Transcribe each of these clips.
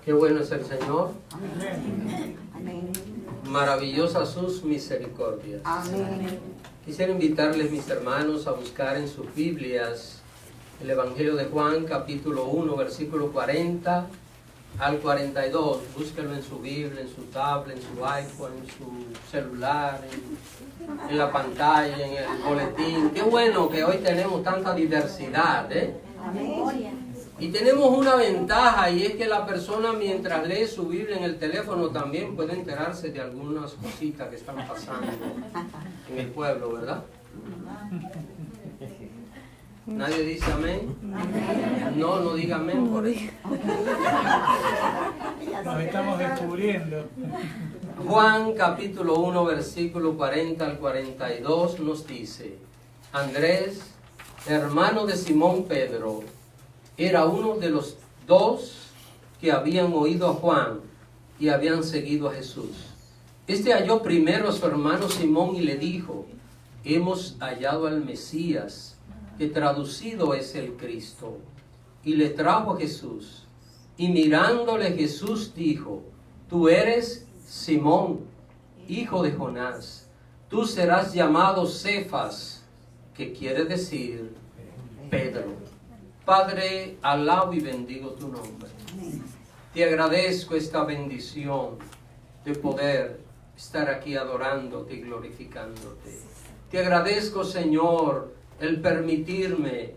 Qué bueno es el Señor. Amén. Amén. Maravillosas sus misericordias. Amén. Quisiera invitarles, mis hermanos, a buscar en sus Biblias el Evangelio de Juan, capítulo 1, versículo 40 al 42. Búsquenlo en su Biblia, en su tablet, en su iPhone, en su celular, en la pantalla, en el boletín. Qué bueno que hoy tenemos tanta diversidad, ¿eh? Amén. Y tenemos una ventaja, y es que la persona, mientras lee su Biblia en el teléfono, también puede enterarse de algunas cositas que están pasando en el pueblo, ¿verdad? ¿Nadie dice amén? No, no diga amén por eso. Nos estamos descubriendo. Juan capítulo 1, versículo 40 al 42 nos dice: Andrés, hermano de Simón Pedro, era uno de los dos que habían oído a Juan y habían seguido a Jesús. Este halló primero a su hermano Simón y le dijo: hemos hallado al Mesías, que traducido es el Cristo. Y le trajo a Jesús. Y mirándole Jesús dijo: tú eres Simón, hijo de Jonás. Tú serás llamado Cefas, que quiere decir Pedro. Padre, alabo y bendigo tu nombre. Te agradezco esta bendición de poder estar aquí adorándote y glorificándote. Te agradezco, Señor, el permitirme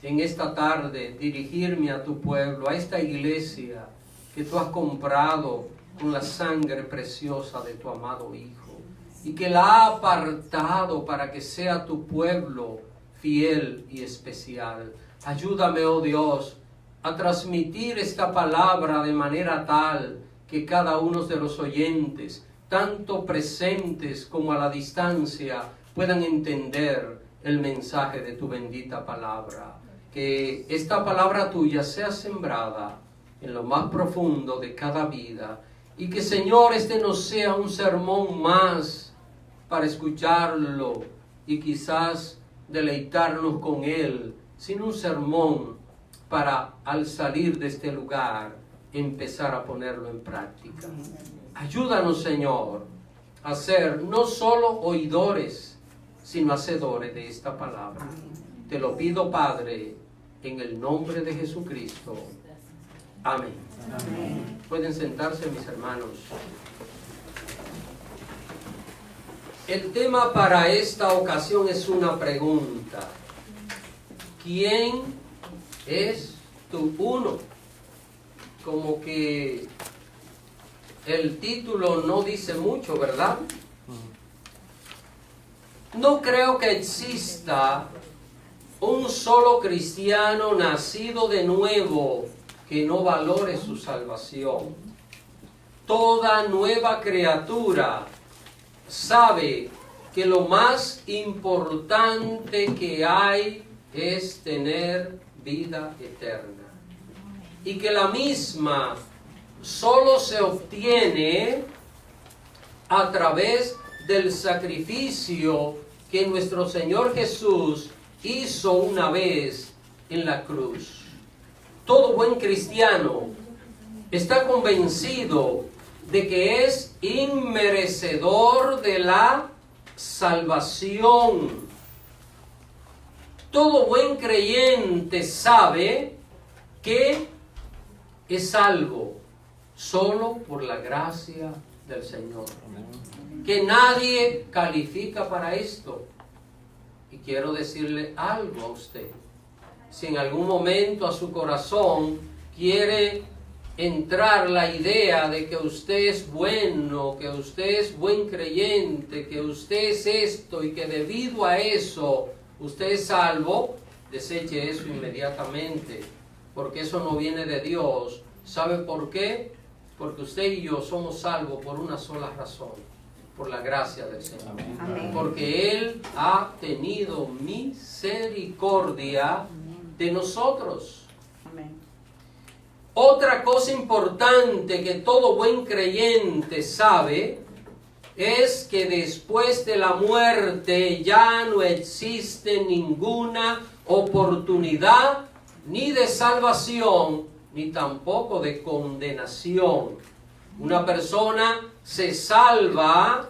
en esta tarde dirigirme a tu pueblo, a esta iglesia que tú has comprado con la sangre preciosa de tu amado Hijo, y que la ha apartado para que sea tu pueblo fiel y especial. Ayúdame, oh Dios, a transmitir esta palabra de manera tal que cada uno de los oyentes, tanto presentes como a la distancia, puedan entender el mensaje de tu bendita palabra. Que esta palabra tuya sea sembrada en lo más profundo de cada vida, y que, Señor, este no sea un sermón más para escucharlo y quizás deleitarnos con él, sino un sermón para, al salir de este lugar, empezar a ponerlo en práctica. Ayúdanos, Señor, a ser no solo oidores, sino hacedores de esta palabra. Te lo pido, Padre, en el nombre de Jesucristo. Amén. Amén. Pueden sentarse, mis hermanos. El tema para esta ocasión es una pregunta. ¿Quién es tu uno? Como que el título no dice mucho, ¿verdad? No creo que exista un solo cristiano nacido de nuevo que no valore su salvación. Toda nueva criatura sabe que lo más importante que hay es tener vida eterna, y que la misma solo se obtiene a través del sacrificio que nuestro Señor Jesús hizo una vez en la cruz. Todo buen cristiano está convencido de que es inmerecedor de la salvación. Todo buen creyente sabe que es salvo solo por la gracia del Señor. Que nadie califica para esto. Y quiero decirle algo a usted. Si en algún momento a su corazón quiere entrar la idea de que usted es bueno, que usted es buen creyente, que usted es esto y que debido a eso usted es salvo, deseche eso inmediatamente, porque eso no viene de Dios. ¿Sabe por qué? Porque usted y yo somos salvos por una sola razón: por la gracia del Señor. Amén. Porque Él ha tenido misericordia de nosotros. Amén. Otra cosa importante que todo buen creyente sabe es que después de la muerte ya no existe ninguna oportunidad ni de salvación ni tampoco de condenación. Una persona se salva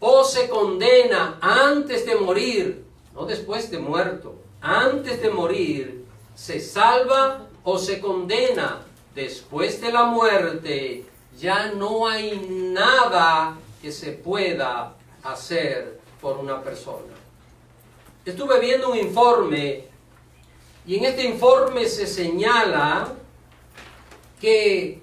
o se condena antes de morir, no después de muerto. Antes de morir, se salva o se condena. Después de la muerte, ya no hay nada que se pueda hacer por una persona. Estuve viendo un informe y en este informe se señala que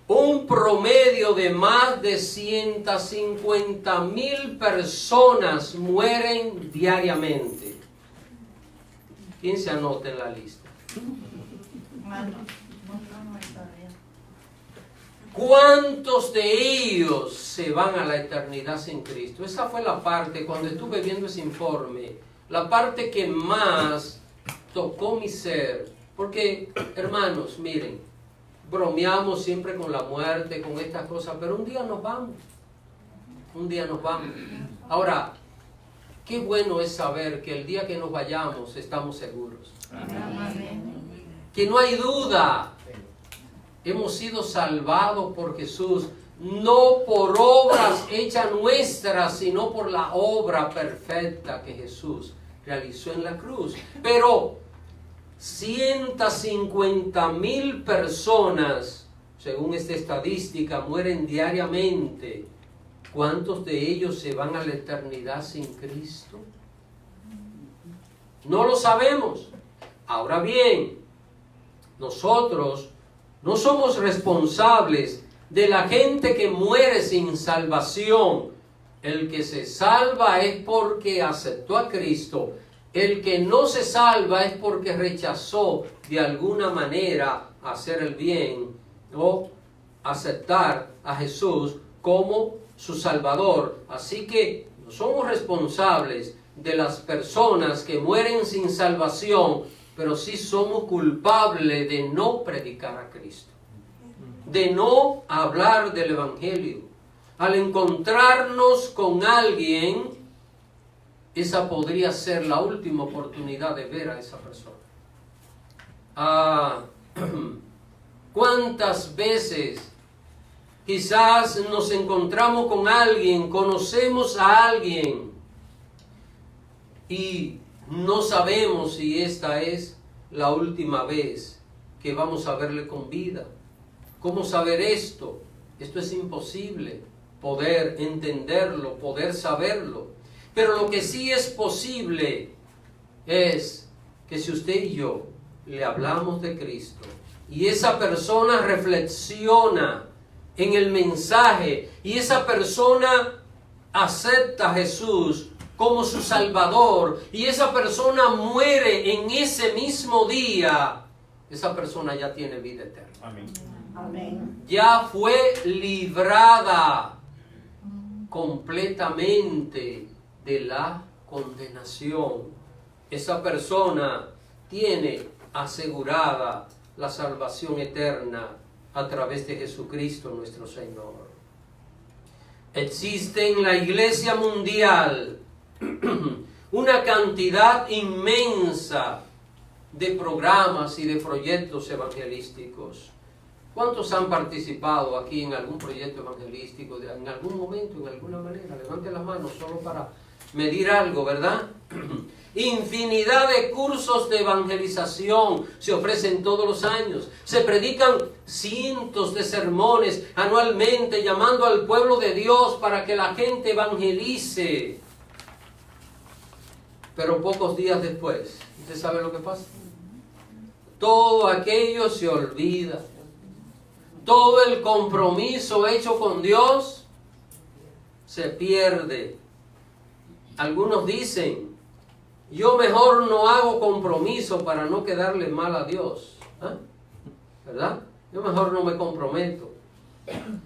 un promedio de más de 150,000 personas mueren diariamente. ¿Quién se anota en la lista? ¿Cuántos de ellos se van a la eternidad sin Cristo? Esa fue la parte, cuando estuve viendo ese informe, la parte que más tocó mi ser. Porque, hermanos, miren, bromeamos siempre con la muerte, con estas cosas, pero un día nos vamos. Un día nos vamos. Ahora, qué bueno es saber que el día que nos vayamos estamos seguros. Amén. Que no hay duda. Hemos sido salvados por Jesús, no por obras hechas nuestras, sino por la obra perfecta que Jesús realizó en la cruz. Pero 150,000 personas, según esta estadística, mueren diariamente. ¿Cuántos de ellos se van a la eternidad sin Cristo? No lo sabemos. Ahora bien, nosotros no somos responsables de la gente que muere sin salvación. El que se salva es porque aceptó a Cristo. El que no se salva es porque rechazó de alguna manera hacer el bien o aceptar a Jesús como su Salvador. Así que no somos responsables de las personas que mueren sin salvación, pero sí somos culpables de no predicar a Cristo, de no hablar del Evangelio. Al encontrarnos con alguien, esa podría ser la última oportunidad de ver a esa persona. ¿Cuántas veces quizás nos encontramos con alguien, conocemos a alguien y no sabemos si esta es la última vez que vamos a verle con vida? ¿Cómo saber esto? Esto es imposible poder entenderlo, poder saberlo. Pero lo que sí es posible es que si usted y yo le hablamos de Cristo y esa persona reflexiona en el mensaje y esa persona acepta a Jesús como su Salvador y esa persona muere en ese mismo día, esa persona ya tiene vida eterna. Amén. Amén. Ya fue librada completamente de la condenación. Esa persona tiene asegurada la salvación eterna a través de Jesucristo nuestro Señor. Existe en la Iglesia mundial una cantidad inmensa de programas y de proyectos evangelísticos. ¿Cuántos han participado aquí en algún proyecto evangelístico en algún momento, en alguna manera? Levante las manos solo para medir algo, ¿verdad? Infinidad de cursos de evangelización se ofrecen todos los años. Se predican cientos de sermones anualmente llamando al pueblo de Dios para que la gente evangelice. Pero pocos días después, ¿usted sabe lo que pasa? Todo aquello se olvida. Todo el compromiso hecho con Dios se pierde. Algunos dicen, yo mejor no hago compromiso para no quedarle mal a Dios. ¿Verdad? Yo mejor no me comprometo.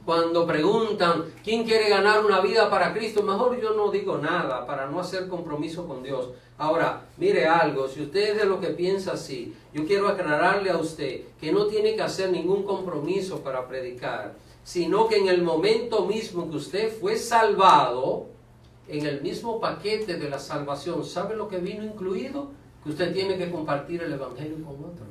Cuando preguntan, ¿quién quiere ganar una vida para Cristo? Mejor yo no digo nada para no hacer compromiso con Dios. Ahora, mire algo, si usted es de lo que piensa así, yo quiero aclararle a usted que no tiene que hacer ningún compromiso para predicar, sino que en el momento mismo que usted fue salvado, en el mismo paquete de la salvación, ¿sabe lo que vino incluido? Que usted tiene que compartir el Evangelio con otros.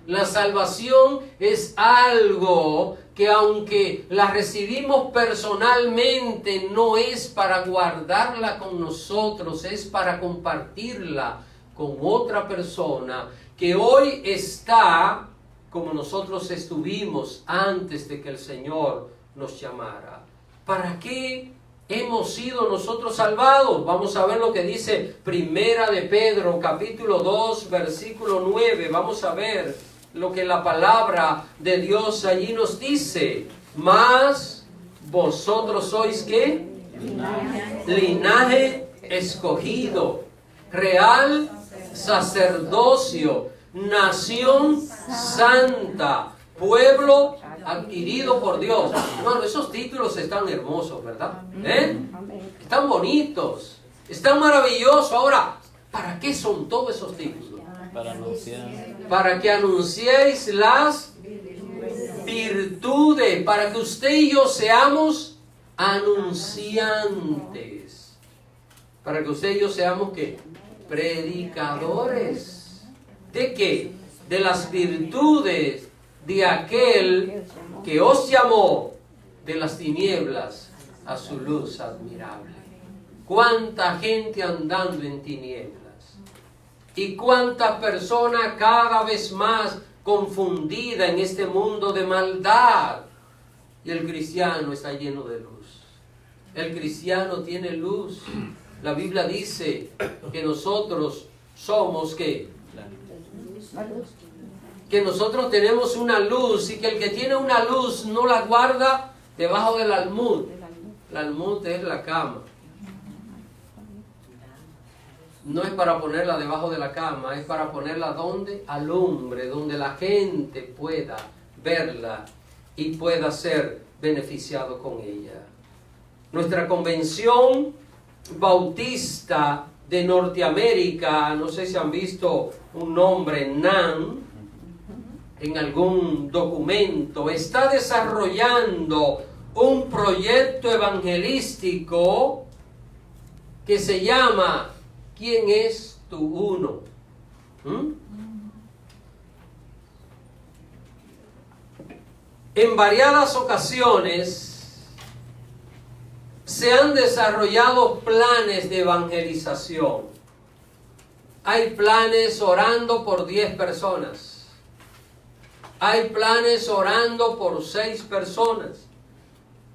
La salvación es algo que aunque la recibimos personalmente, no es para guardarla con nosotros, es para compartirla con otra persona que hoy está como nosotros estuvimos antes de que el Señor nos llamara. ¿Para qué hemos sido nosotros salvados? Vamos a ver lo que dice Primera de Pedro, capítulo 2, versículo 9. Vamos a ver lo que la palabra de Dios allí nos dice. Mas vosotros sois ¿qué? Linaje escogido, real sacerdocio, nación santa, pueblo adquirido por Dios. Bueno, esos títulos están hermosos, ¿verdad? Están bonitos, están maravillosos. Ahora, ¿para qué son todos esos títulos? Para anunciar. Para que anunciéis las virtudes, para que usted y yo seamos anunciantes. Para que usted y yo seamos ¿qué? Predicadores. ¿De qué? De las virtudes de aquel que os llamó de las tinieblas a su luz admirable. ¿Cuánta gente andando en tinieblas? ¿Y cuánta persona cada vez más confundida en este mundo de maldad? Y el cristiano está lleno de luz. El cristiano tiene luz. La Biblia dice que nosotros somos ¿qué? Que nosotros tenemos una luz y que el que tiene una luz no la guarda debajo del almud. El almud es la cama. No es para ponerla debajo de la cama, es para ponerla donde alumbre, donde la gente pueda verla y pueda ser beneficiado con ella. Nuestra convención bautista de Norteamérica, no sé si han visto un nombre, NAN, en algún documento, está desarrollando un proyecto evangelístico que se llama ¿Quién es tu uno? En variadas ocasiones se han desarrollado planes de evangelización. Hay planes orando por 10 personas. Hay planes orando por 6 personas.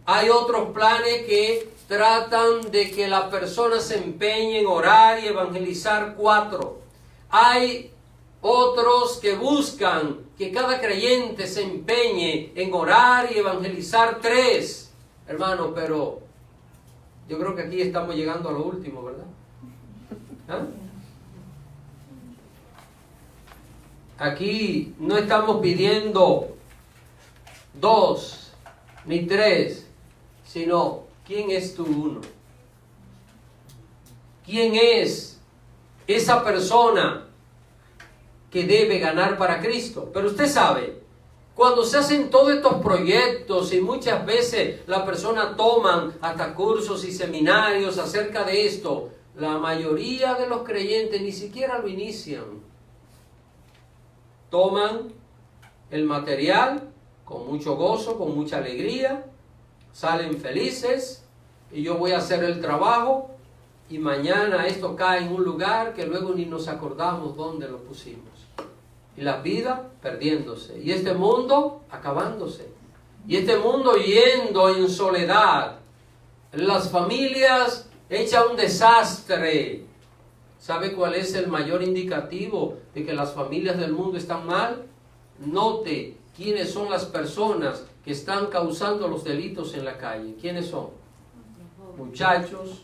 Hay otros planes que tratan de que la persona se empeñe en orar y evangelizar 4. Hay otros que buscan que cada creyente se empeñe en orar y evangelizar 3. Hermano, pero yo creo que aquí estamos llegando a lo último, ¿verdad? ¿Ah? Aquí no estamos pidiendo 2 ni 3, sino ¿quién es tu uno? ¿Quién es esa persona que debe ganar para Cristo? Pero usted sabe, cuando se hacen todos estos proyectos y muchas veces las personas toman hasta cursos y seminarios acerca de esto, la mayoría de los creyentes ni siquiera lo inician. Toman el material con mucho gozo, con mucha alegría, salen felices y yo voy a hacer el trabajo y mañana esto cae en un lugar que luego ni nos acordamos dónde lo pusimos. Y la vida perdiéndose. Y este mundo acabándose. Y este mundo yendo en soledad. Las familias hechas un desastre. ¿Sabe cuál es el mayor indicativo de que las familias del mundo están mal? Note quiénes son las personas que están causando los delitos en la calle. ¿Quiénes son? Muchachos,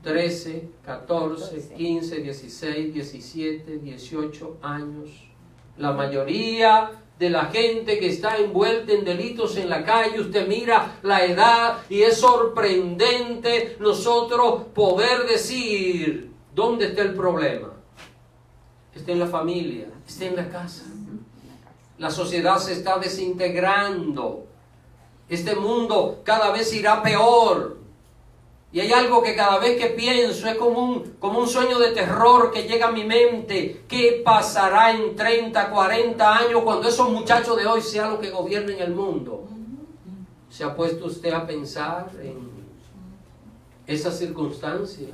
13, 14, 15, 16, 17, 18 años. La mayoría de la gente que está envuelta en delitos en la calle, usted mira la edad y es sorprendente nosotros poder decir ¿dónde está el problema? Está en la familia, está en la casa. La sociedad se está desintegrando. Este mundo cada vez irá peor. Y hay algo que cada vez que pienso es como un sueño de terror que llega a mi mente. ¿Qué pasará en 30, 40 años cuando esos muchachos de hoy sean los que gobiernen el mundo? ¿Se ha puesto usted a pensar en esa circunstancia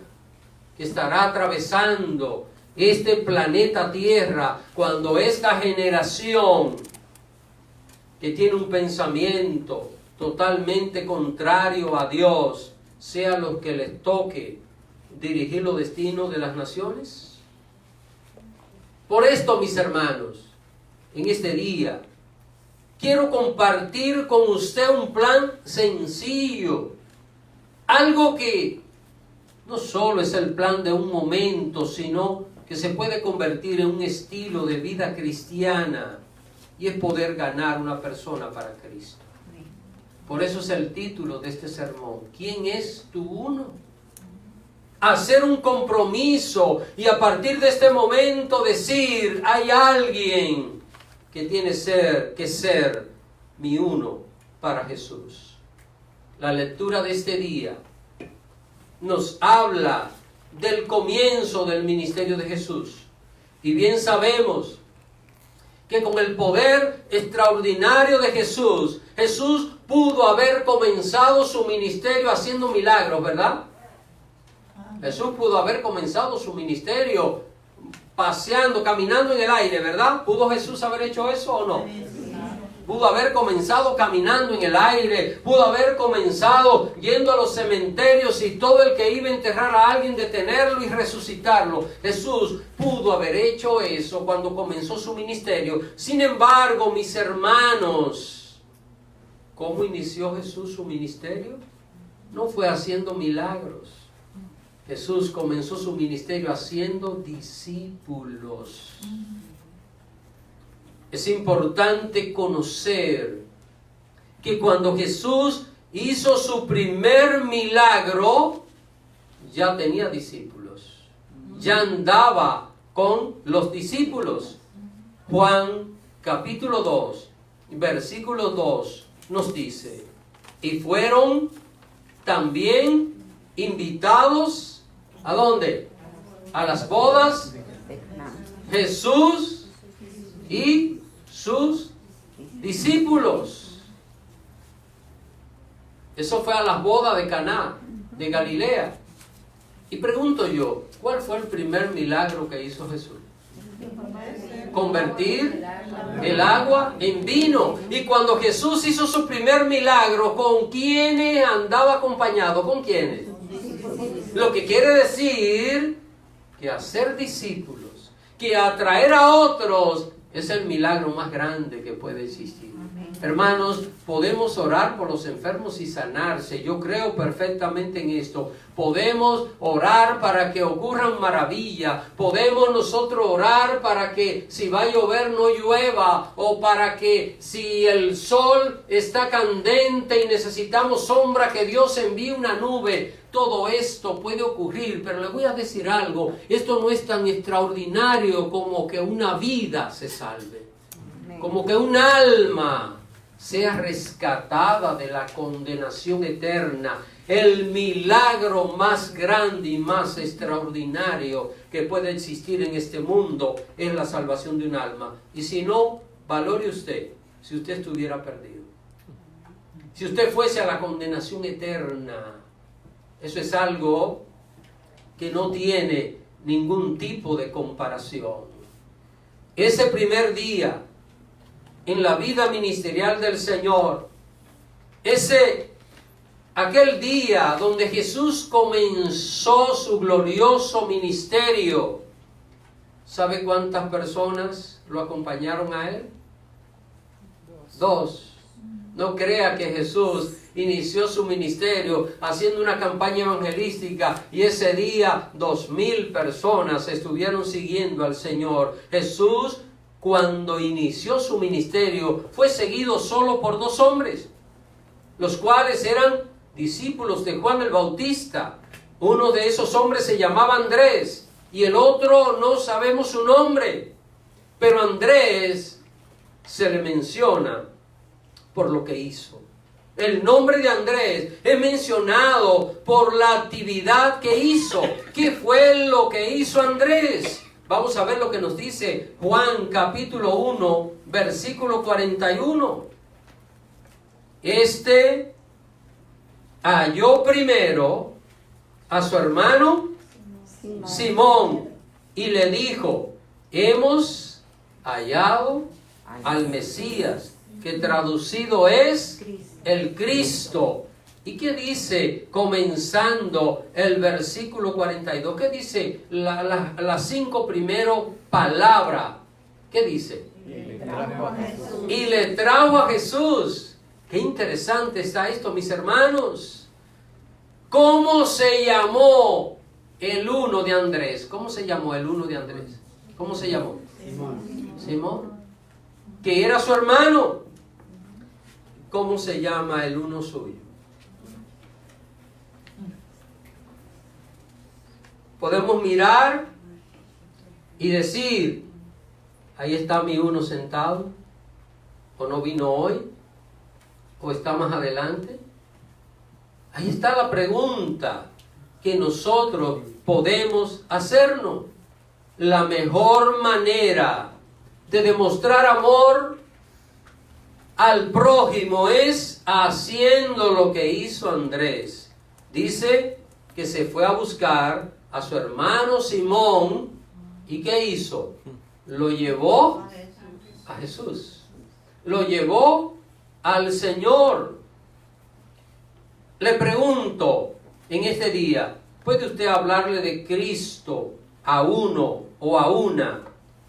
que estará atravesando este planeta Tierra cuando esta generación que tiene un pensamiento totalmente contrario a Dios sea los que les toque dirigir los destinos de las naciones? Por esto, mis hermanos, en este día quiero compartir con usted un plan sencillo, algo que no solo es el plan de un momento, sino que se puede convertir en un estilo de vida cristiana, y es poder ganar una persona para Cristo. Por eso es el título de este sermón. ¿Quién es tu uno? Hacer un compromiso y a partir de este momento decir, hay alguien que tiene que ser mi uno para Jesús. La lectura de este día nos habla del comienzo del ministerio de Jesús. Y bien sabemos que con el poder extraordinario de Jesús, Jesús pudo haber comenzado su ministerio haciendo milagros, ¿verdad? Jesús pudo haber comenzado su ministerio paseando, caminando en el aire, ¿verdad? ¿Pudo Jesús haber hecho eso o no? Pudo haber comenzado caminando en el aire, pudo haber comenzado yendo a los cementerios y todo el que iba a enterrar a alguien detenerlo y resucitarlo. Jesús pudo haber hecho eso cuando comenzó su ministerio. Sin embargo, mis hermanos, ¿cómo inició Jesús su ministerio? No fue haciendo milagros. Jesús comenzó su ministerio haciendo discípulos. Es importante conocer que cuando Jesús hizo su primer milagro, ya tenía discípulos. Ya andaba con los discípulos. Juan capítulo 2, versículo 2 nos dice, y fueron también invitados, ¿a dónde? A las bodas, Jesús y sus discípulos. Eso fue a las bodas de Caná, de Galilea. Y pregunto yo, ¿cuál fue el primer milagro que hizo Jesús? Convertir el agua en vino. Y cuando Jesús hizo su primer milagro, ¿con quiénes andaba acompañado? ¿Con quiénes? Lo que quiere decir que hacer discípulos, que atraer a otros, es el milagro más grande que puede existir. Hermanos, podemos orar por los enfermos y sanarse. Yo creo perfectamente en esto. Podemos orar para que ocurran maravillas. Podemos nosotros orar para que si va a llover no llueva. O para que si el sol está candente y necesitamos sombra, que Dios envíe una nube. Todo esto puede ocurrir, pero le voy a decir algo. Esto no es tan extraordinario como que una vida se salve. Como que un alma sea rescatada de la condenación eterna. El milagro más grande y más extraordinario que puede existir en este mundo es la salvación de un alma. Y si no, valore usted si usted estuviera perdido. Si usted fuese a la condenación eterna, eso es algo que no tiene ningún tipo de comparación. Ese primer día en la vida ministerial del Señor, aquel día donde Jesús comenzó su glorioso ministerio, ¿sabe cuántas personas lo acompañaron a Él? 2. No crea que Jesús inició su ministerio haciendo una campaña evangelística y ese día 2,000 personas estuvieron siguiendo al Señor. Jesús, cuando inició su ministerio, fue seguido solo por 2 hombres, los cuales eran discípulos de Juan el Bautista. Uno de esos hombres se llamaba Andrés y el otro no sabemos su nombre, pero Andrés se le menciona por lo que hizo. el nombre de Andrés es mencionado por la actividad que hizo. ¿Qué fue lo que hizo Andrés? Vamos a ver lo que nos dice Juan capítulo 1, versículo 41. Este halló primero a su hermano Simón y le dijo, hemos hallado al Mesías, que traducido es el Cristo. ¿Y qué dice comenzando el versículo 42? ¿Qué dice las 5 primeras palabras? ¿Qué dice? Y le trajo a Jesús. Qué interesante está esto, mis hermanos. ¿Cómo se llamó el uno de Andrés? ¿Cómo se llamó el uno de Andrés? ¿Cómo se llamó? Simón. Que era su hermano. ¿Cómo se llama el uno suyo? Podemos mirar y decir, ahí está mi uno sentado, o no vino hoy, o está más adelante. Ahí está la pregunta que nosotros podemos hacernos. La mejor manera de demostrar amor al prójimo es haciendo lo que hizo Andrés. Dice que se fue a buscar a su hermano Simón. ¿Y qué hizo? Lo llevó a Jesús. Lo llevó al Señor. Le pregunto en este día, ¿puede usted hablarle de Cristo a uno o a una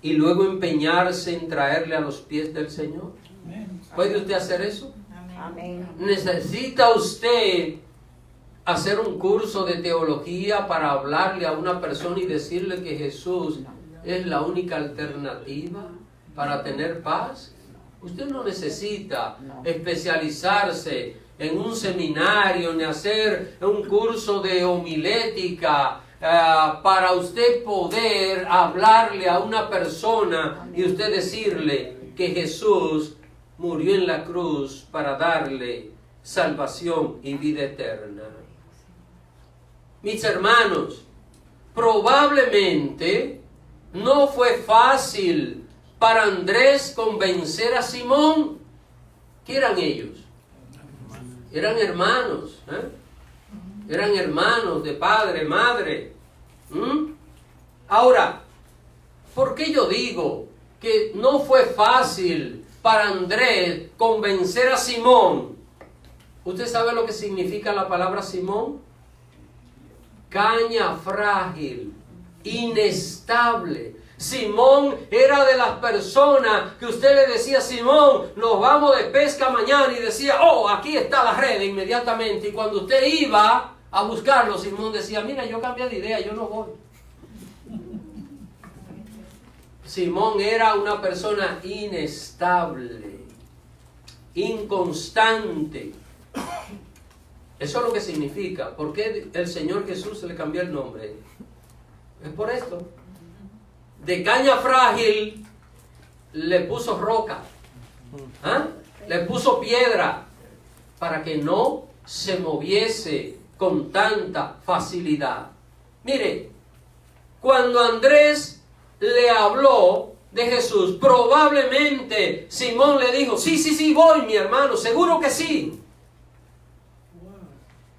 y luego empeñarse en traerle a los pies del Señor? ¿Puede usted hacer eso? Amén. ¿Necesita usted hacer un curso de teología para hablarle a una persona y decirle que Jesús es la única alternativa para tener paz? Usted no necesita especializarse en un seminario ni hacer un curso de homilética para usted poder hablarle a una persona y usted decirle que Jesús murió en la cruz para darle salvación y vida eterna. Mis hermanos, probablemente no fue fácil para Andrés convencer a Simón. ¿Qué eran ellos? Eran hermanos, eran hermanos de padre, madre. Ahora, ¿por qué yo digo que no fue fácil para Andrés convencer a Simón? ¿Usted sabe lo que significa la palabra Simón? Caña frágil, inestable. Simón era de las personas que usted le decía, Simón, nos vamos de pesca mañana, y decía, oh, aquí está la red inmediatamente. Y cuando usted iba a buscarlo, Simón decía, mira, yo cambié de idea, yo no voy. Simón era una persona inestable, inconstante. Eso es lo que significa. ¿Por qué el Señor Jesús le cambió el nombre? Es por esto. De caña frágil le puso roca, le puso piedra para que no se moviese con tanta facilidad. Mire, cuando Andrés le habló de Jesús, probablemente Simón le dijo, sí, voy, mi hermano, seguro que sí.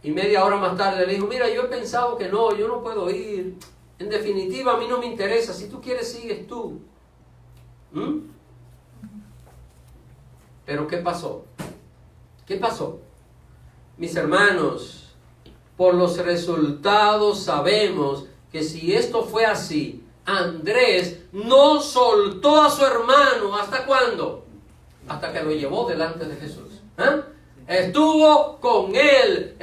Y media hora más tarde le dijo, mira, yo he pensado que no, yo no puedo ir. En definitiva, a mí no me interesa. Si tú quieres, sigues tú. Pero ¿qué pasó? ¿Qué pasó? Mis hermanos, por los resultados sabemos que si esto fue así, Andrés no soltó a su hermano. ¿Hasta cuándo? Hasta que lo llevó delante de Jesús. Estuvo con él.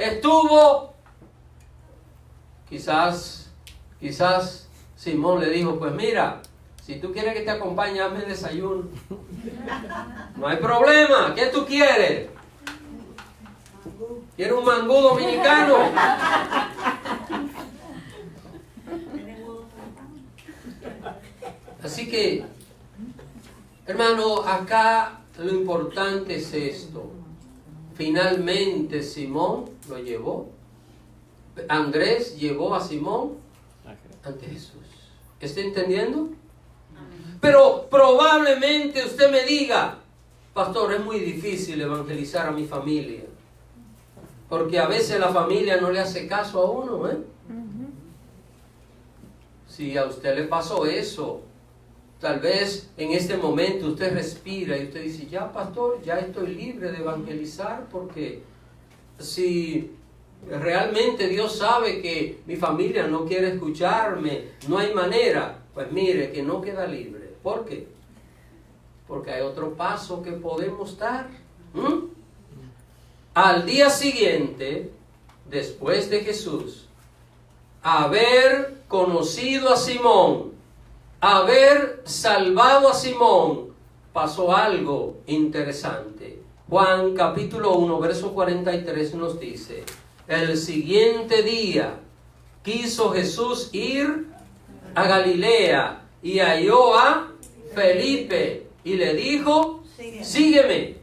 Quizás Simón le dijo, pues mira, si tú quieres que te acompañe, hazme el desayuno. No hay problema. ¿Qué tú quieres? ¿Quieres un mangú dominicano? Así que, hermano, acá lo importante es esto. finalmente Simón lo llevó. Andrés llevó a Simón ante Jesús. ¿Está entendiendo? Pero probablemente usted me diga, pastor, es muy difícil evangelizar a mi familia, porque a veces la familia no le hace caso a uno, ¿eh? Si a usted le pasó eso, tal vez en este momento usted respira y usted dice, ya pastor, ya estoy libre de evangelizar, porque si realmente Dios sabe que mi familia no quiere escucharme, no hay manera, pues mire que no queda libre. ¿Por qué? Porque hay otro paso que podemos dar. Al día siguiente, después de Jesús haber conocido a Simón, haber salvado a Simón, pasó algo interesante. Juan capítulo 1, verso 43 nos dice, el siguiente día quiso Jesús ir a Galilea y halló a Felipe y le dijo, sígueme.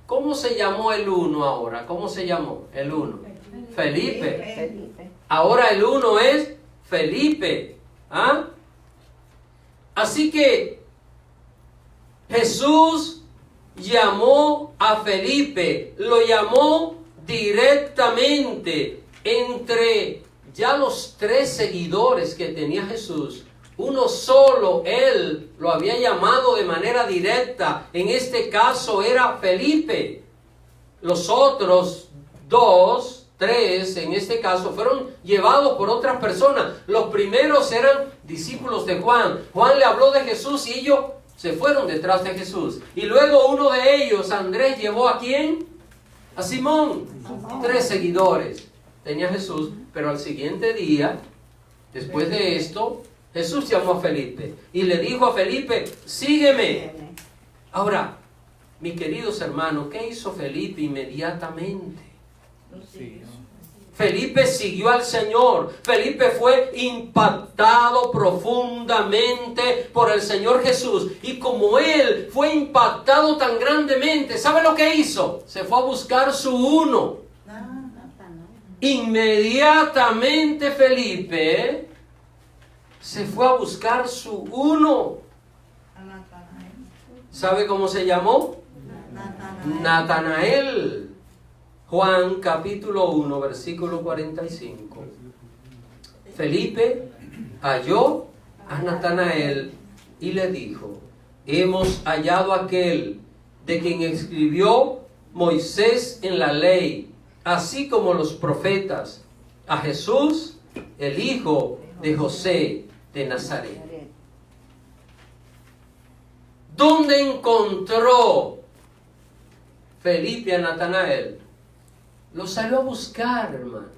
¿Cómo se llamó el uno ahora? ¿Cómo se llamó el uno? Felipe. Felipe. Ahora el uno es Felipe. ¿Ah? Así que Jesús llamó a Felipe, lo llamó directamente. Entre ya los 3 seguidores que tenía Jesús, uno solo él lo había llamado de manera directa. En este caso era Felipe. Los otros 2, 3 en este caso fueron llevados por otras personas. Los primeros eran discípulos de Juan. Juan le habló de Jesús y ellos se fueron detrás de Jesús. Y luego uno de ellos, Andrés, llevó ¿a quién? A Simón. 3 seguidores tenía Jesús, pero al siguiente día, después de esto, Jesús llamó a Felipe y le dijo a Felipe, sígueme. Ahora, mis queridos hermanos, ¿qué hizo Felipe inmediatamente? Felipe siguió al Señor. Felipe fue impactado profundamente por el Señor Jesús. Y como él fue impactado tan grandemente, ¿sabe lo que hizo? Se fue a buscar su uno. Inmediatamente Felipe se fue a buscar su uno. ¿Sabe cómo se llamó? Natanael. Juan capítulo 1, versículo 45. Felipe halló a Natanael y le dijo, hemos hallado aquel de quien escribió Moisés en la ley, así como los profetas, a Jesús, el hijo de José de Nazaret. ¿Dónde encontró Felipe a Natanael? Lo salió a buscar, hermanos.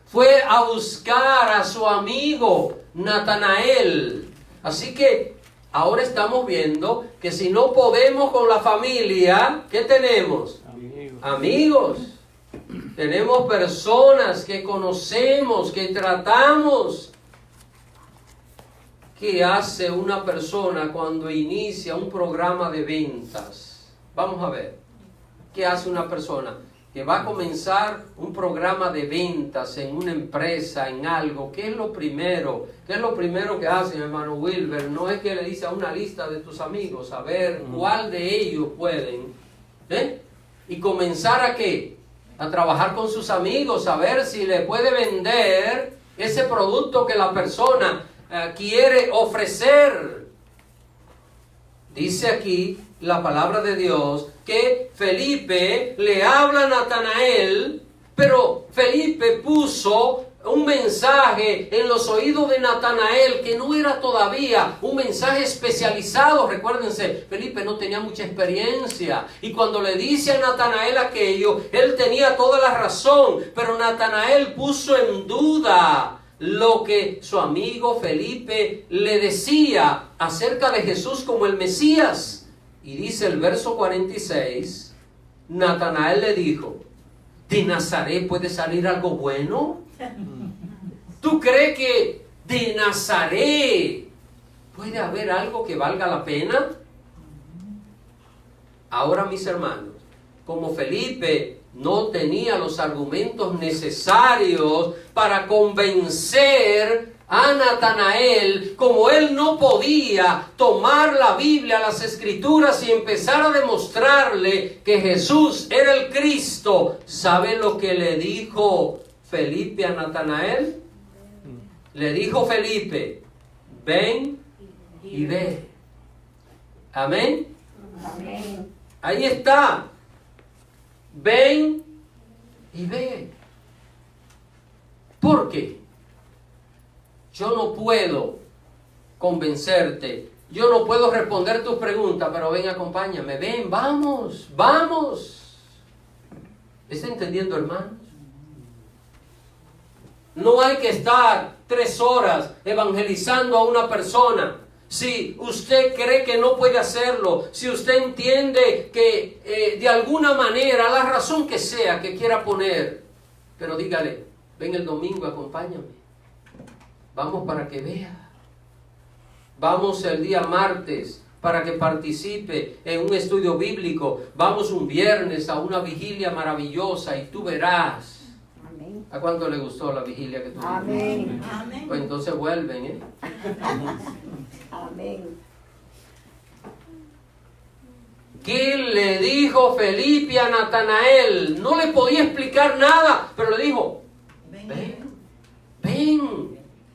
Fue a buscar a su amigo Natanael. Así que ahora estamos viendo que si no podemos con la familia, ¿qué tenemos? Amigos. Tenemos personas que conocemos, que tratamos. ¿Qué hace una persona cuando inicia un programa de ventas? Vamos a ver. ¿Qué hace una persona que va a comenzar un programa de ventas en una empresa, en algo? ¿Qué es lo primero? ¿Qué es lo primero que hace, hermano Wilber? No es que le dice a una lista de tus amigos, a ver cuál de ellos pueden, y comenzar a ¿qué? A trabajar con sus amigos, a ver si le puede vender ese producto que la persona quiere ofrecer. Dice aquí la palabra de Dios que Felipe le habla a Natanael, pero Felipe puso un mensaje en los oídos de Natanael que no era todavía un mensaje especializado. Recuérdense, Felipe no tenía mucha experiencia, y cuando le dice a Natanael aquello, él tenía toda la razón, pero Natanael puso en duda lo que su amigo Felipe le decía acerca de Jesús como el Mesías. Y dice el verso 46, Natanael le dijo, ¿de Nazaret puede salir algo bueno? ¿Tú crees que de Nazaret puede haber algo que valga la pena? Ahora, mis hermanos, como Felipe no tenía los argumentos necesarios para convencer a Natanael, como él no podía tomar la Biblia, las Escrituras y empezar a demostrarle que Jesús era el Cristo, ¿sabe lo que le dijo Felipe a Natanael? Le dijo Felipe: ven y ve. Amén. Amén. Ahí está. Ven y ve. ¿Por qué? Yo no puedo convencerte. Yo no puedo responder tus preguntas, pero ven, acompáñame. Ven, vamos, vamos. ¿Está entendiendo, hermanos? No hay que estar 3 horas evangelizando a una persona. Si usted cree que no puede hacerlo, si usted entiende que de alguna manera, la razón que sea que quiera poner, pero dígale: ven el domingo, acompáñame. Vamos para que vea. Vamos el día martes para que participe en un estudio bíblico. Vamos un viernes a una vigilia maravillosa y tú verás. Amén. ¿A cuánto le gustó la vigilia que tuvimos? Amén. Amén. Pues entonces vuelven, ¿eh? Amén. ¿Qué le dijo Felipe a Natanael? No le podía explicar nada, pero le dijo: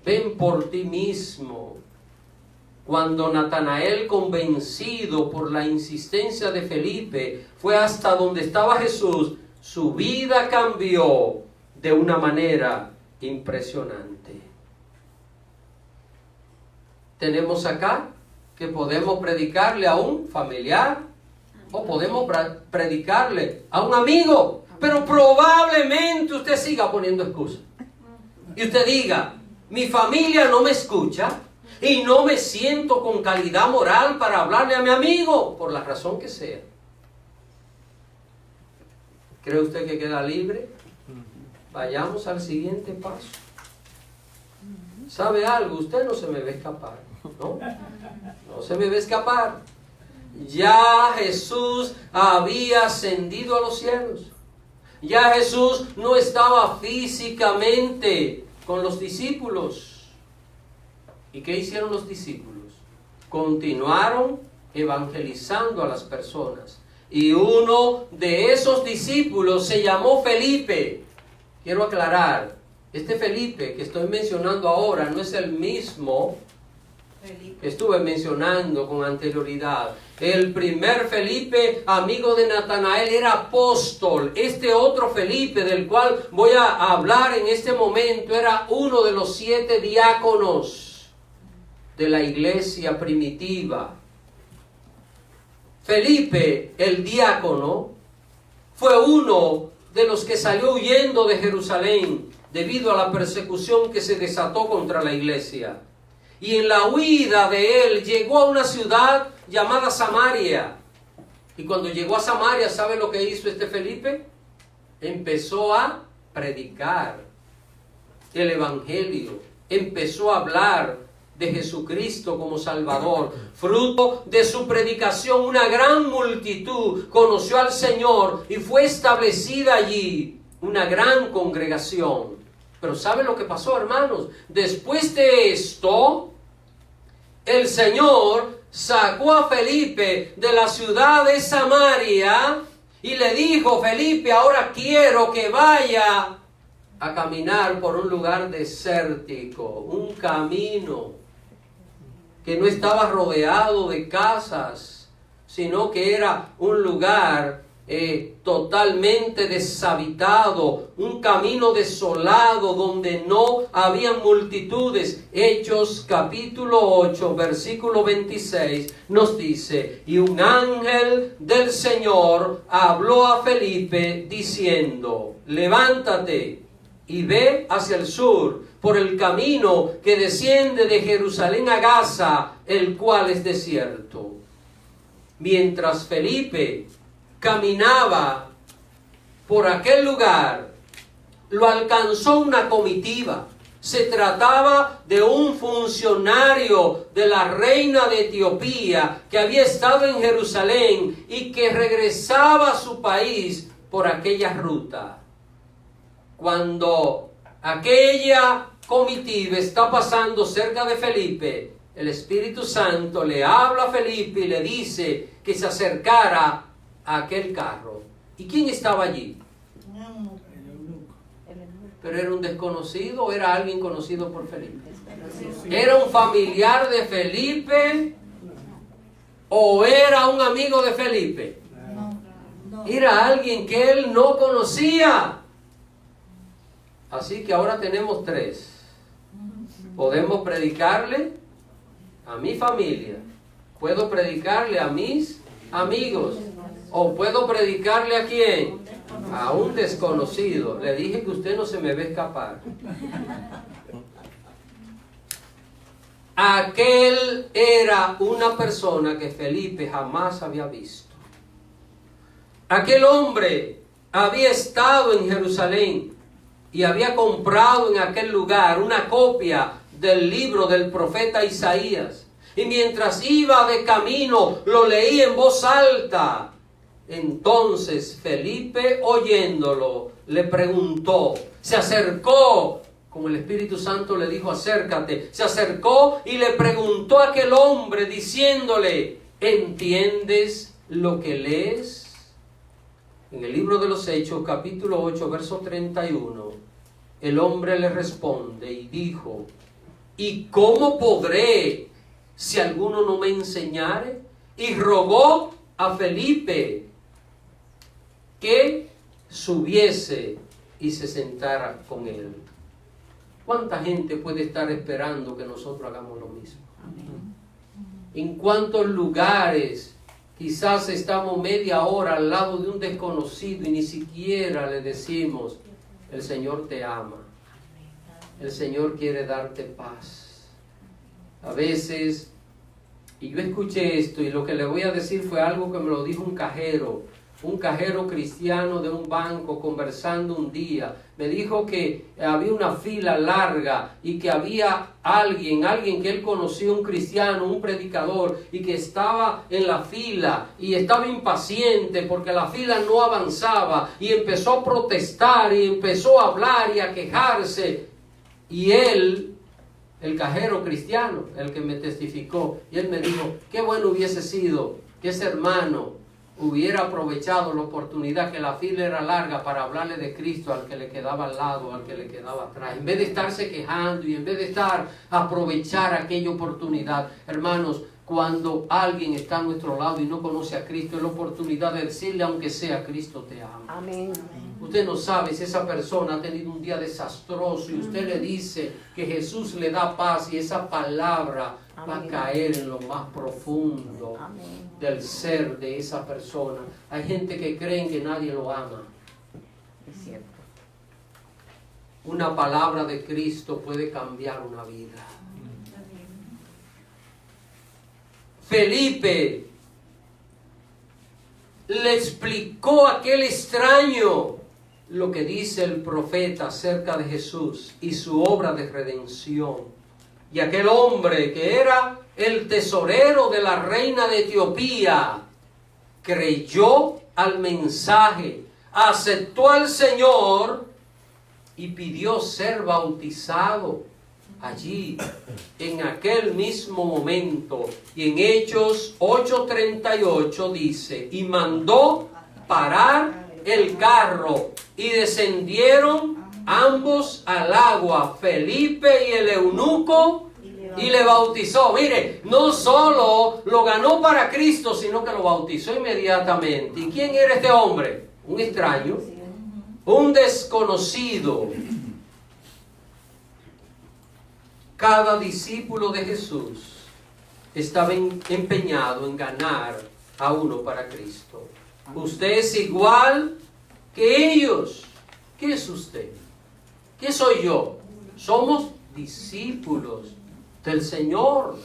ven por ti mismo. Cuando Natanael, convencido por la insistencia de Felipe, fue hasta donde estaba Jesús, su vida cambió de una manera impresionante. Tenemos acá que podemos predicarle a un familiar o podemos predicarle a un amigo, pero probablemente usted siga poniendo excusas. Y usted diga: mi familia no me escucha y no me siento con calidad moral para hablarle a mi amigo, por la razón que sea. ¿Cree usted que queda libre? Vayamos al siguiente paso. ¿Sabe algo? Usted no se me va a escapar, ¿no? No se me va a escapar. Ya Jesús había ascendido a los cielos. Ya Jesús no estaba físicamente con los discípulos. ¿Y qué hicieron los discípulos? Continuaron evangelizando a las personas. Y uno de esos discípulos se llamó Felipe. Quiero aclarar, este Felipe que estoy mencionando ahora no es el mismo que estuve mencionando con anterioridad. El primer Felipe, amigo de Natanael, era apóstol. Este otro Felipe, del cual voy a hablar en este momento, era uno de los 7 diáconos de la iglesia primitiva. Felipe, el diácono, fue uno de los que salió huyendo de Jerusalén debido a la persecución que se desató contra la iglesia. Y en la huida de él llegó a una ciudad llamada Samaria. Y cuando llegó a Samaria, ¿sabe lo que hizo este Felipe? Empezó a predicar el evangelio. Empezó a hablar de Jesucristo como Salvador. Fruto de su predicación, una gran multitud conoció al Señor y fue establecida allí una gran congregación. Pero ¿sabe lo que pasó, hermanos? Después de esto, el Señor sacó a Felipe de la ciudad de Samaria y le dijo: Felipe, ahora quiero que vaya a caminar por un lugar desértico, un camino que no estaba rodeado de casas, sino que era un lugar totalmente deshabitado, un camino desolado donde no había multitudes. Hechos capítulo 8, versículo 26 nos dice: y un ángel del Señor habló a Felipe diciendo: levántate y ve hacia el sur por el camino que desciende de Jerusalén a Gaza, el cual es desierto. Mientras Felipe caminaba por aquel lugar, lo alcanzó una comitiva. Se trataba de un funcionario de la reina de Etiopía que había estado en Jerusalén y que regresaba a su país por aquella ruta. Cuando aquella comitiva está pasando cerca de Felipe, el Espíritu Santo le habla a Felipe y le dice que se acercara a aquel carro. ¿Y quién estaba allí? ¿Pero era un desconocido o era alguien conocido por Felipe? ¿Era un familiar de Felipe o era un amigo de Felipe? Era alguien que él no conocía. Así que ahora tenemos tres. Podemos predicarle a mi familia, puedo predicarle a mis amigos, o puedo predicarle ¿a quién? A un desconocido. Le dije que usted no se me va a escapar. Aquel era una persona que Felipe jamás había visto. Aquel hombre había estado en Jerusalén y había comprado en aquel lugar una copia del libro del profeta Isaías. Y mientras iba de camino, lo leía en voz alta. Entonces Felipe, oyéndolo, le preguntó, se acercó, como el Espíritu Santo le dijo, acércate. Se acercó y le preguntó a aquel hombre, diciéndole, ¿entiendes lo que lees? En el libro de los Hechos, capítulo 8, verso 31, el hombre le responde y dijo, ¿y cómo podré si alguno no me enseñare? Y rogó a Felipe que subiese y se sentara con él. ¿Cuánta gente puede estar esperando que nosotros hagamos lo mismo? ¿En cuántos lugares quizás estamos media hora al lado de un desconocido y ni siquiera le decimos, el Señor te ama, el Señor quiere darte paz? A veces, y yo escuché esto y lo que le voy a decir fue algo que me lo dijo un cajero cristiano de un banco conversando un día. Me dijo que había una fila larga y que había alguien que él conocía, un cristiano, un predicador, y que estaba en la fila y estaba impaciente porque la fila no avanzaba y empezó a protestar y empezó a hablar y a quejarse. Y él, el cajero cristiano, el que me testificó, y él me dijo, qué bueno hubiese sido que ese hermano hubiera aprovechado la oportunidad, que la fila era larga, para hablarle de Cristo al que le quedaba al lado, al que le quedaba atrás, en vez de estarse quejando y en vez de aprovechar aquella oportunidad. Hermanos, cuando alguien está a nuestro lado y no conoce a Cristo, es la oportunidad de decirle, aunque sea, Cristo te ama. Amén. Usted no sabe si esa persona ha tenido un día desastroso y usted le dice que Jesús le da paz, y esa palabra va a caer en lo más profundo del ser de esa persona. Hay gente que creen que nadie lo ama. Es cierto. Una palabra de Cristo puede cambiar una vida. Felipe le explicó a aquel extraño lo que dice el profeta acerca de Jesús y su obra de redención. Y aquel hombre que era el tesorero de la reina de Etiopía creyó al mensaje, aceptó al Señor y pidió ser bautizado allí, en aquel mismo momento. Y en Hechos 8:38 dice, y mandó parar el carro y descendieron ambos al agua, Felipe y el eunuco, y le bautizó. Mire, no solo lo ganó para Cristo, sino que lo bautizó inmediatamente. ¿Y quién era este hombre? Un extraño, un desconocido. Cada discípulo de Jesús estaba empeñado en ganar a uno para Cristo. Usted es igual que ellos. ¿Qué es usted? ¿Qué soy yo? Somos discípulos del Señor.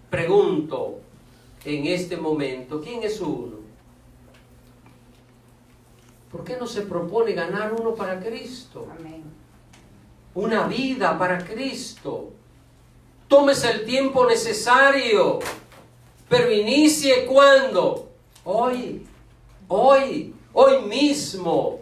Pregunto en este momento, ¿quién es uno? ¿Por qué no se propone ganar uno para Cristo? Amén. una vida para Cristo. Tómese el tiempo necesario, pero inicie ¿cuándo? Hoy mismo.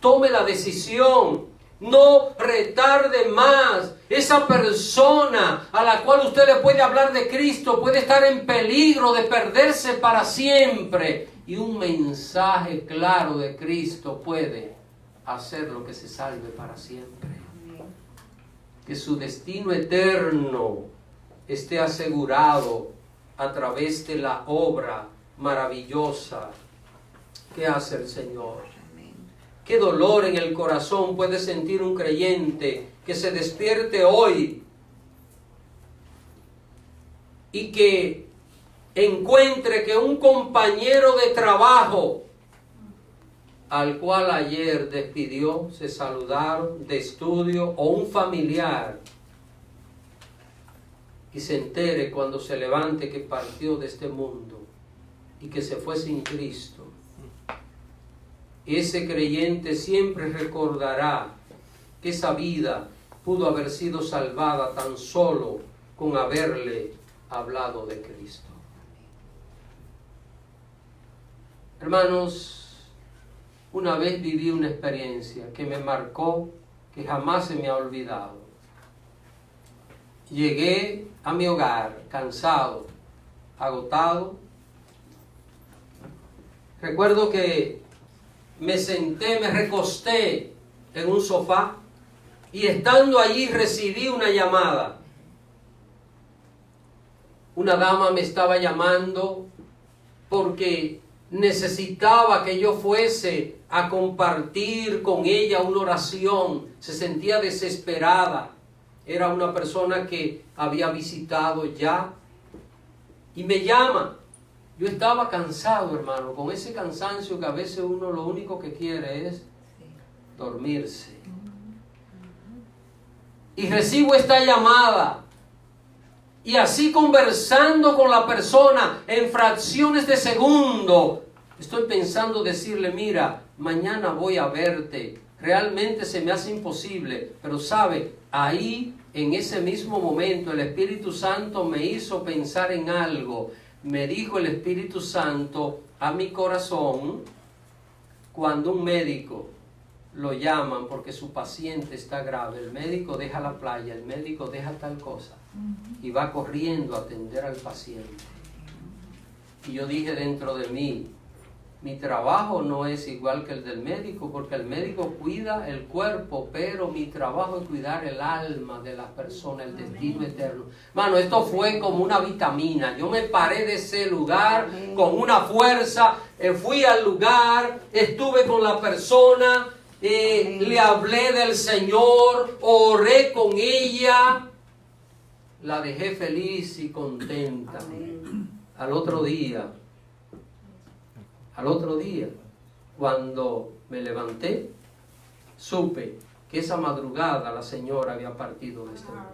Tome la decisión. No retarde más. Esa persona a la cual usted le puede hablar de Cristo puede estar en peligro de perderse para siempre. Y un mensaje claro de Cristo puede hacerlo que se salve para siempre. Que su destino eterno esté asegurado a través de la obra maravillosa que hace el Señor. Qué dolor en el corazón puede sentir un creyente que se despierte hoy y que encuentre que un compañero de trabajo al cual ayer despidió, se saludaron, de estudio, o un familiar, y se entere cuando se levante que partió de este mundo y que se fue sin Cristo. Ese creyente siempre recordará que esa vida pudo haber sido salvada tan solo con haberle hablado de Cristo. Hermanos, una vez viví una experiencia que me marcó, que jamás se me ha olvidado. Llegué a mi hogar cansado, agotado. Recuerdo que me senté, me recosté en un sofá y estando allí recibí una llamada. Una dama me estaba llamando porque necesitaba que yo fuese a compartir con ella una oración. Se sentía desesperada. Era una persona que había visitado ya y me llama. Yo estaba cansado, hermano, con ese cansancio que a veces uno lo único que quiere es dormirse. Y recibo esta llamada. Y así conversando con la persona en fracciones de segundo, estoy pensando decirle, mira, mañana voy a verte. Realmente se me hace imposible, pero sabe, ahí en ese mismo momento el Espíritu Santo me hizo pensar en algo. Me dijo el Espíritu Santo a mi corazón, cuando un médico lo llaman porque su paciente está grave, el médico deja la playa, el médico deja tal cosa y va corriendo a atender al paciente. Y yo dije dentro de mí, mi trabajo no es igual que el del médico, porque el médico cuida el cuerpo, pero mi trabajo es cuidar el alma de la persona, el destino eterno. Mano, esto fue como una vitamina. Yo me paré de ese lugar con una fuerza, fui al lugar, estuve con la persona, le hablé del Señor, oré con ella, la dejé feliz y contenta. Al otro día, cuando me levanté, supe que esa madrugada la señora había partido de este mundo.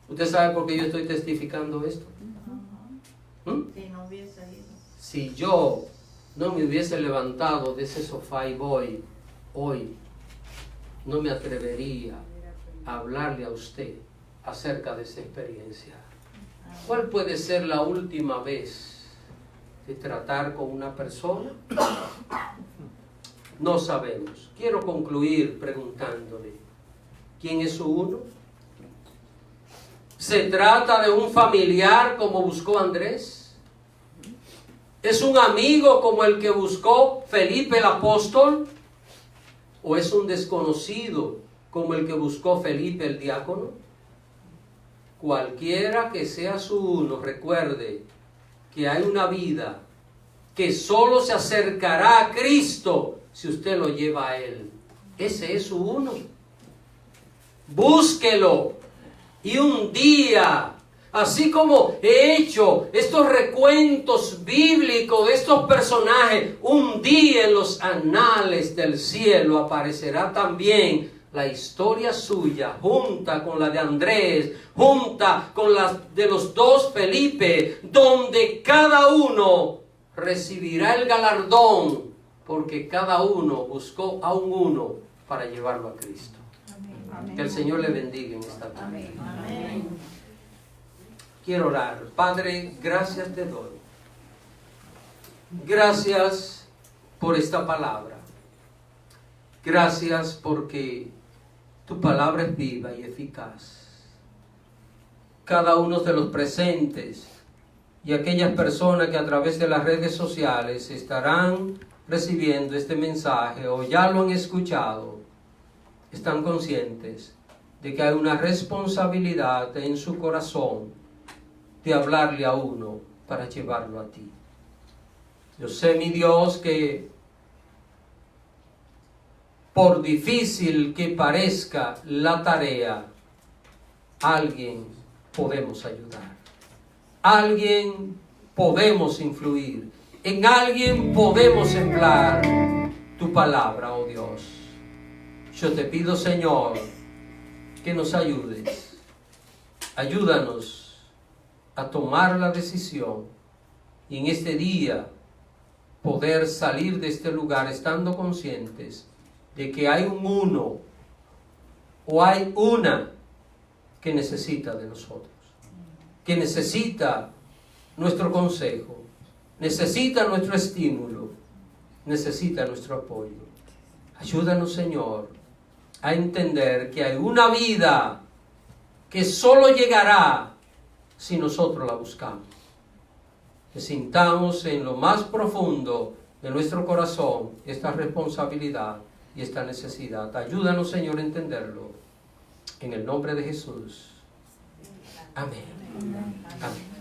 ¿Usted sabe por qué yo estoy testificando esto? Si yo no me hubiese levantado de ese sofá y voy hoy, no me atrevería a hablarle a usted acerca de esa experiencia. ¿Cuál puede ser la última vez de tratar con una persona? No sabemos. Quiero concluir preguntándole, ¿quién es su uno? ¿Se trata de un familiar como buscó Andrés? ¿Es un amigo como el que buscó Felipe el apóstol? ¿O es un desconocido como el que buscó Felipe el diácono? Cualquiera que sea su uno, recuerde que hay una vida que solo se acercará a Cristo si usted lo lleva a Él. Ese es su uno. Búsquelo. Y un día, así como he hecho estos recuentos bíblicos de estos personajes, un día en los anales del cielo aparecerá también la historia suya, junta con la de Andrés, junta con la de los dos Felipe, donde cada uno recibirá el galardón, porque cada uno buscó a un uno para llevarlo a Cristo. Amén. Que el Señor le bendiga en esta tarde. Amén. Quiero orar. Padre, gracias te doy. Gracias por esta palabra. Gracias porque tu palabra es viva y eficaz. Cada uno de los presentes y aquellas personas que a través de las redes sociales estarán recibiendo este mensaje o ya lo han escuchado, están conscientes de que hay una responsabilidad en su corazón de hablarle a uno para llevarlo a ti. Yo sé, mi Dios, que por difícil que parezca la tarea, alguien podemos ayudar. Alguien podemos influir. En alguien podemos emplear tu palabra, oh Dios. Yo te pido, Señor, que nos ayudes. Ayúdanos a tomar la decisión y en este día poder salir de este lugar estando conscientes de que hay un uno o hay una que necesita de nosotros, que necesita nuestro consejo, necesita nuestro estímulo, necesita nuestro apoyo. Ayúdanos, Señor, a entender que hay una vida que solo llegará si nosotros la buscamos. Que sintamos en lo más profundo de nuestro corazón esta responsabilidad y esta necesidad. Ayúdanos, Señor, a entenderlo. En el nombre de Jesús. Amén. Amén.